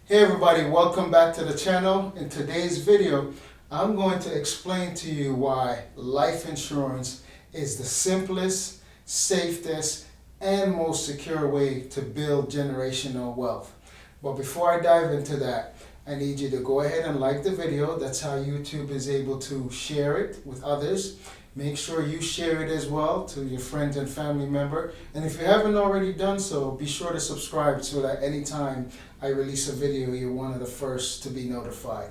Hey everybody, welcome back to the channel. In today's video, I'm going to explain to you why life insurance is the simplest, safest, and most secure way to build generational wealth. But before I dive into that, I need you to go ahead and like the video. That's how YouTube is able to share it with others. Make sure you share it as well to your friends and family member. And if you haven't already done so, be sure to subscribe so that anytime I release a video, you're one of the first to be notified.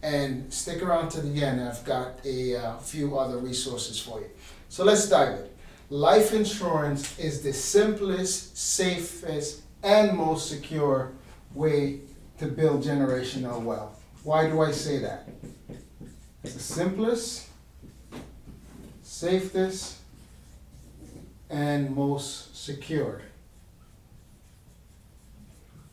And stick around to the end. I've got a few other resources for you. So let's dive in. Life insurance is the simplest, safest, and most secure way to build generational wealth. Why do I say that? It's the simplest, safest, and most secured.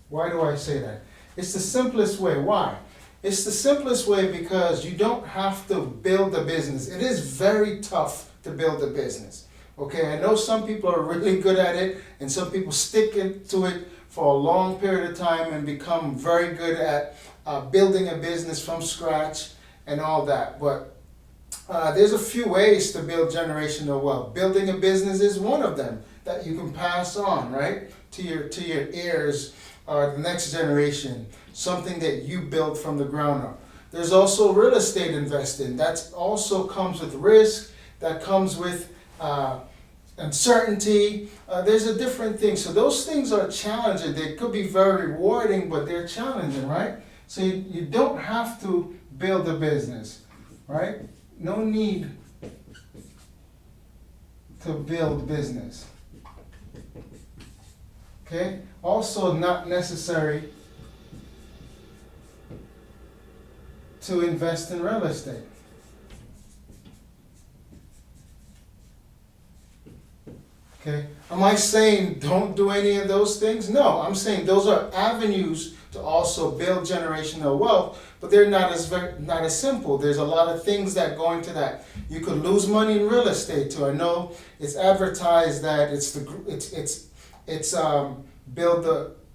Why do I say that? It's the simplest way. Why? It's the simplest way because you don't have to build a business. It is very tough to build a business. Okay, I know some people are really good at it and some people stick to it for a long period of time and become very good at building a business from scratch and all that. But there's a few ways to build generational wealth. Building a business is one of them that you can pass on, right, to your heirs or the next generation, something that you built from the ground up. There's also real estate investing. That also comes with risk, that comes with uncertainty. There's a different thing. So those things are challenging. They could be very rewarding, but they're challenging, right? So you don't have to build a business, right? No need to build business. Okay? Also not necessary to invest in real estate. Okay? Am I saying don't do any of those things? No, I'm saying those are avenues to also build generational wealth, but they're not as simple. There's a lot of things that go into that. You could lose money in real estate too. I know it's advertised that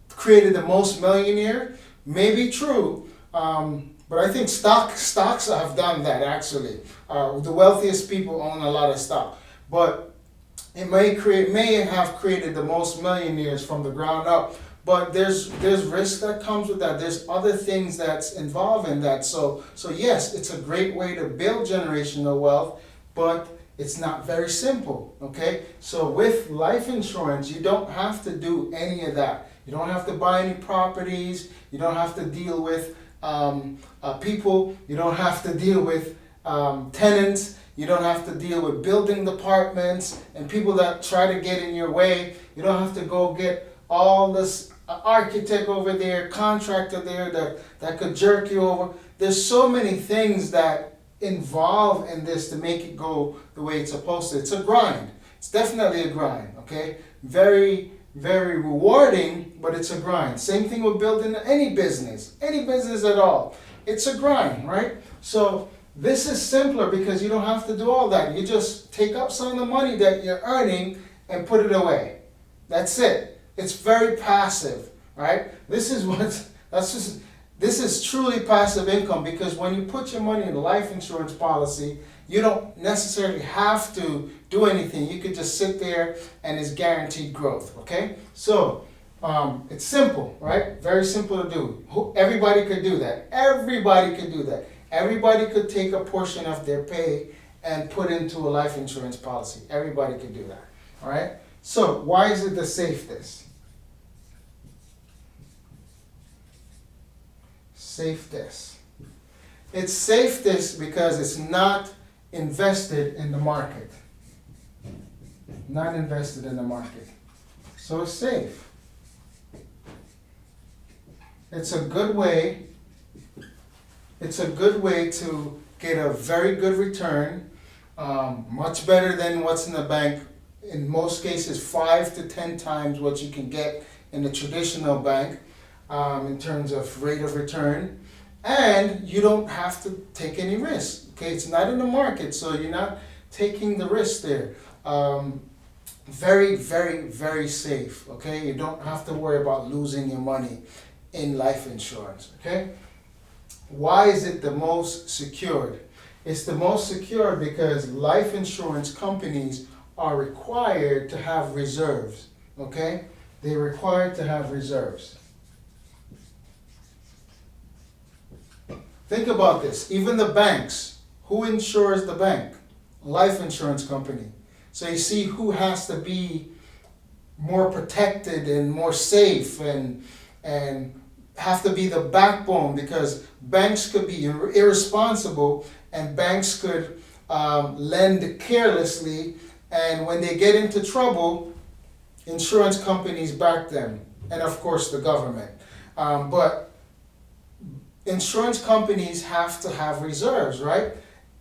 created the most millionaire. Maybe true, but I think stocks have done that actually. The wealthiest people own a lot of stock, but it may have created the most millionaires from the ground up. But there's risk that comes with that. There's other things that's involved in that. So yes, it's a great way to build generational wealth, but it's not very simple. Okay? So with life insurance, you don't have to do any of that. You don't have to buy any properties. You don't have to deal with people. You don't have to deal with tenants. You don't have to deal with building departments and people that try to get in your way. You don't have to go get all this architect over there, contractor there that could jerk you over. There's so many things that involve in this to make it go the way it's supposed to. It's a grind. It's definitely a grind, okay? Very, very rewarding, but it's a grind. Same thing with building any business at all. It's a grind, right? So this is simpler because you don't have to do all that. You just take up some of the money that you're earning and put it away. That's it. It's very passive, right? This is truly passive income because when you put your money in a life insurance policy, you don't necessarily have to do anything. You could just sit there and it's guaranteed growth, okay? So it's simple, right? Very simple to do. Everybody could do that. Everybody could do that. Everybody could take a portion of their pay and put into a life insurance policy. Everybody could do that, all right? So why is it the safest? Safest. It's safest because it's not invested in the market. Not invested in the market. So it's safe. It's a good way. It's a good way to get a very good return, much better than what's in the bank. In most cases, 5 to 10 times what you can get in the traditional bank in terms of rate of return. And you don't have to take any risk. Okay, it's not in the market, so you're not taking the risk there. Very, very, very safe. Okay, you don't have to worry about losing your money in life insurance. Okay? Why is it the most secured? It's the most secure because life insurance companies are required to have reserves. Okay? They're required to have reserves. Think about this. Even the banks, who insures the bank? Life insurance company. So you see who has to be more protected and more safe and have to be the backbone, because banks could be irresponsible and banks could lend carelessly, and when they get into trouble, insurance companies back them, and of course the government. But insurance companies have to have reserves, right?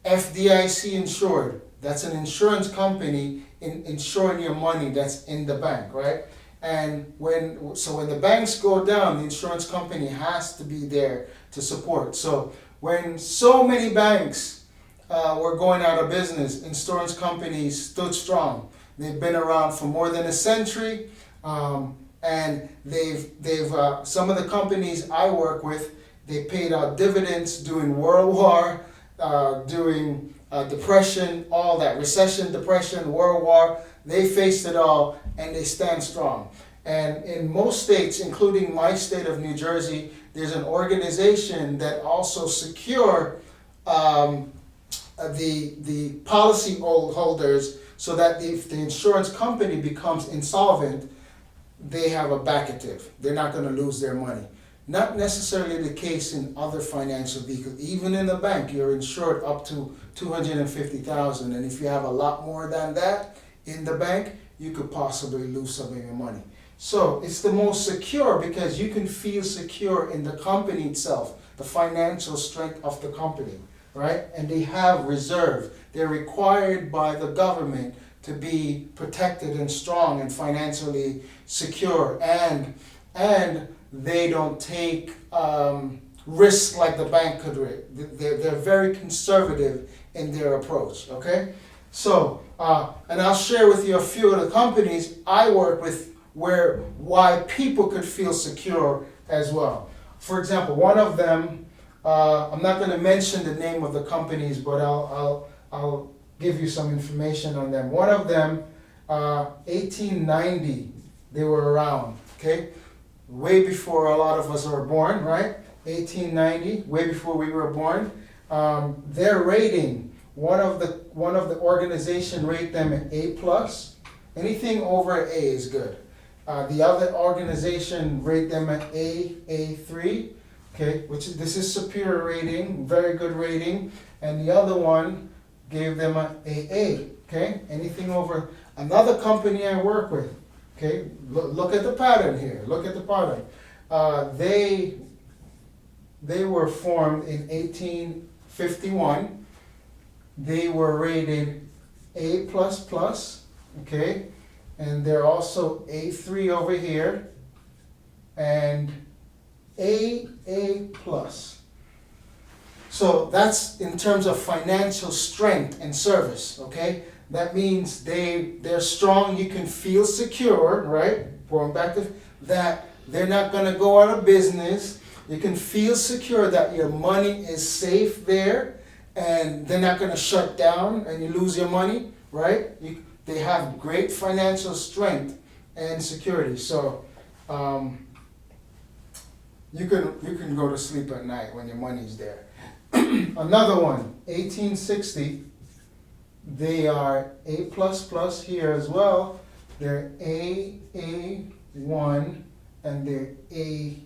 FDIC insured, that's an insurance company insuring your money that's in the bank, right? And when the banks go down, the insurance company has to be there to support. So when so many banks were going out of business, insurance companies stood strong. They've been around for more than a century, and they've some of the companies I work with, they paid out dividends during World War, during depression, all that, recession, depression, World War. They faced it all, and they stand strong. And in most states, including my state of New Jersey, there's an organization that also secure the policy holders, so that if the insurance company becomes insolvent, they have a backative. They're not going to lose their money. Not necessarily the case in other financial vehicles. Even in the bank, you're insured up to $250,000, and if you have a lot more than that in the bank, you could possibly lose some of your money. So it's the most secure because you can feel secure in the company itself, the financial strength of the company, right? And they have reserve. They're required by the government to be protected and strong and financially secure, and they don't take risks like the bank could. They're very conservative in their approach, okay? So, and I'll share with you a few of the companies I work with why people could feel secure as well. For example, one of them, I'm not going to mention the name of the companies, but I'll give you some information on them. One of them, 1890, they were around, okay? Way before a lot of us were born, right? 1890, way before we were born. Their rating, one of the organization rate them an A+. Anything over A is good. The other organization rate them at A3, okay, this is superior rating, very good rating, and the other one gave them an AA, okay. Anything over. Another company I work with, okay, look at the pattern here. Look at the pattern. They were formed in 1851. They were rated A++, okay. And they're also A3 over here, and AA+. So that's in terms of financial strength and service, okay? That means they're strong, you can feel secure, right? Going back to that, they're not going to go out of business. You can feel secure that your money is safe there, and they're not going to shut down and you lose your money, right? They have great financial strength and security. So you can go to sleep at night when your money's there. Another one, 1860. They are A++ here as well. They're AA1 and they're AA+.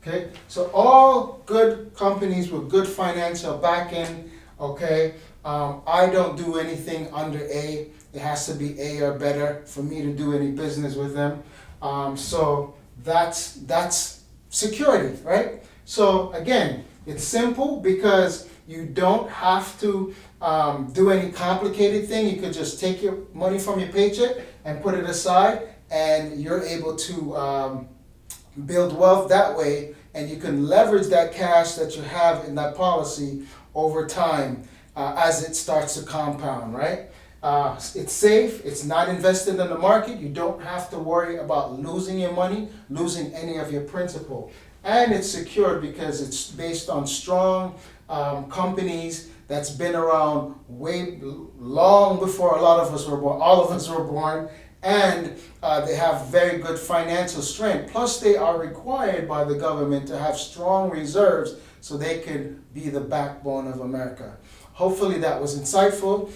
Okay, so all good companies with good financial backing. Okay. I don't do anything under A. It has to be A or better for me to do any business with them. So that's security, right? So again, it's simple because you don't have to do any complicated thing. You could just take your money from your paycheck and put it aside, and you're able to build wealth that way, and you can leverage that cash that you have in that policy over time. As it starts to compound, right? It's safe, it's not invested in the market, you don't have to worry about losing your money, losing any of your principal. And it's secured because it's based on strong companies that's been around way long before a lot of us were born, all of us were born, and they have very good financial strength. Plus, they are required by the government to have strong reserves so they can be the backbone of America. Hopefully that was insightful.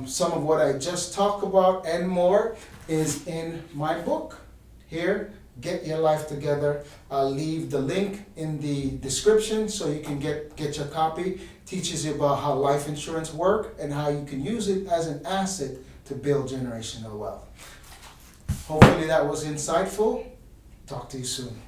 Some of what I just talked about and more is in my book here, Get Your Life Together. I'll leave the link in the description so you can get your copy. Teaches you about how life insurance works and how you can use it as an asset to build generational wealth. Hopefully that was insightful. Talk to you soon.